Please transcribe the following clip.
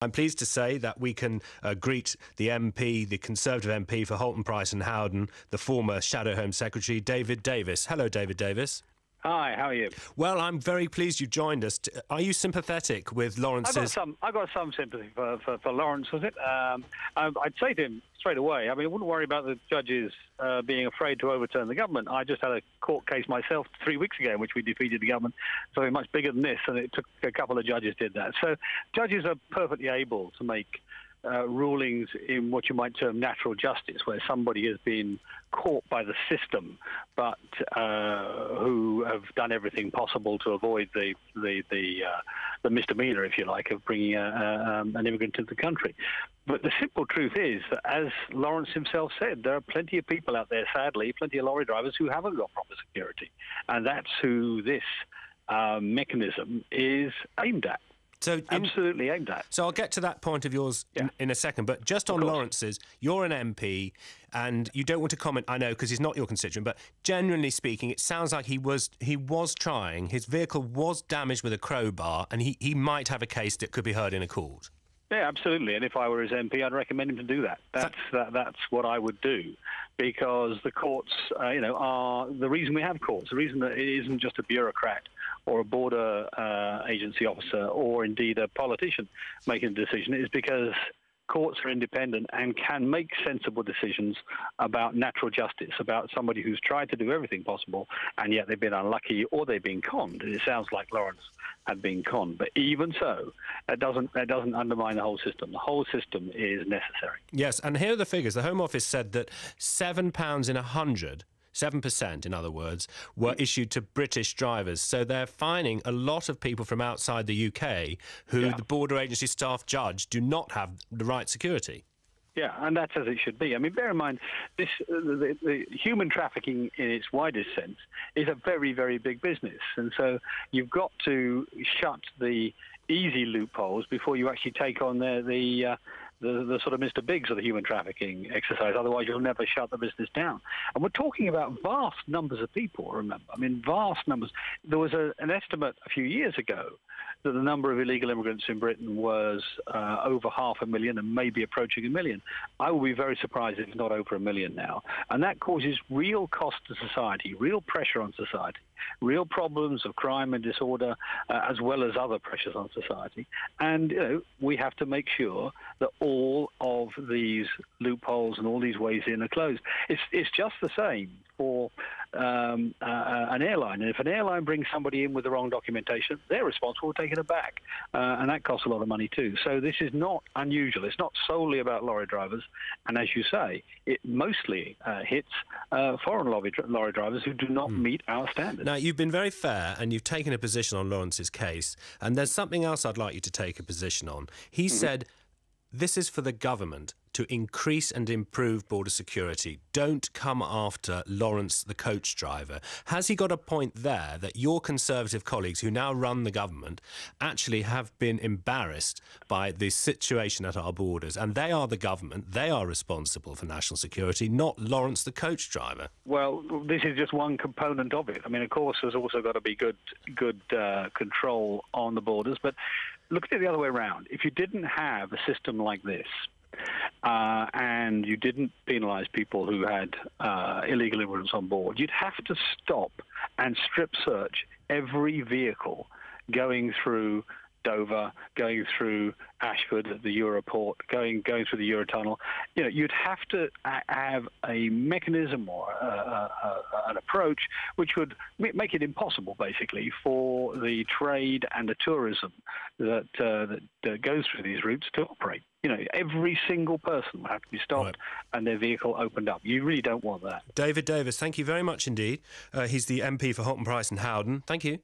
I'm pleased to say that we can greet the MP, the Conservative MP for Holton, Price and Howden, the former Shadow Home Secretary, David Davis. Hello, David Davis. Hi, how are you? Well, I'm very pleased you joined us. Are you sympathetic with Lawrence's... I've got some sympathy for Lawrence, was it? I'd say to him straight away, I mean, I wouldn't worry about the judges being afraid to overturn the government. I just had a court case myself 3 weeks ago in which we defeated the government, something much bigger than this, and it took a couple of judges did that. So judges are perfectly able to make rulings in what you might term natural justice, where somebody has been caught by the system, but who have done everything possible to avoid the misdemeanor, if you like, of bringing an immigrant into the country. But the simple truth is that, as Lawrence himself said, there are plenty of people out there, sadly, plenty of lorry drivers who haven't got proper security, and that's who this mechanism is aimed at. So absolutely aimed at. So I'll get to that point of yours in a second, but just on Lawrence's, you're an MP and you don't want to comment, I know, because he's not your constituent, but generally speaking, it sounds like he was trying, his vehicle was damaged with a crowbar, and he might have a case that could be heard in a court. Yeah, absolutely. And if I were his MP, I'd recommend him to do that. That's what I would do, because the courts, are the reason we have courts. The reason that it isn't just a bureaucrat or a border agency officer or indeed a politician making a decision is because courts are independent and can make sensible decisions about natural justice, about somebody who's tried to do everything possible and yet they've been unlucky or they've been conned. And it sounds like Lawrence had been conned. But even so, that doesn't undermine the whole system. The whole system is necessary. Yes, and here are the figures. The Home Office said that £7 in 100... 7%, in other words, were issued to British drivers. So they're fining a lot of people from outside the UK who the border agency staff judge do not have the right security. Yeah, and that's as it should be. I mean, bear in mind, the human trafficking in its widest sense is a very, very big business. And so you've got to shut the easy loopholes before you actually take on the sort of Mr. Biggs of the human trafficking exercise. Otherwise, you'll never shut the business down. And we're talking about vast numbers of people, remember. I mean, vast numbers. There was an estimate a few years ago that the number of illegal immigrants in Britain was over 500,000 and maybe approaching 1 million. I will be very surprised if it's not over 1 million now. And that causes real cost to society, real pressure on society, real problems of crime and disorder, as well as other pressures on society. And we have to make sure that all of these loopholes and all these ways in are closed. It's just the same for an airline. And if an airline brings somebody in with the wrong documentation, they're responsible for taking it back. And that costs a lot of money too. So this is not unusual. It's not solely about lorry drivers. And as you say, it mostly hits foreign lorry drivers who do not meet our standards. Now, you've been very fair and you've taken a position on Lawrence's case. And there's something else I'd like you to take a position on. He said, this is for the government to increase and improve border security. Don't come after Lawrence, the coach driver. Has he got a point there that your Conservative colleagues who now run the government actually have been embarrassed by the situation at our borders? And they are the government. They are responsible for national security, not Lawrence, the coach driver. Well, this is just one component of it. I mean, of course, there's also got to be good control on the borders. But look at it the other way around. If you didn't have a system like this, and you didn't penalise people who had illegal immigrants on board, you'd have to stop and strip search every vehicle going through Dover, going through Ashford at the Europort, going through the Eurotunnel. You'd have to have a mechanism or an approach which would make it impossible, basically, for the trade and the tourism that goes through these routes to operate. Every single person will have to be stopped and their vehicle opened up. You really don't want that. David Davis, thank you very much indeed. He's the MP for Holton, Price and Howden. Thank you.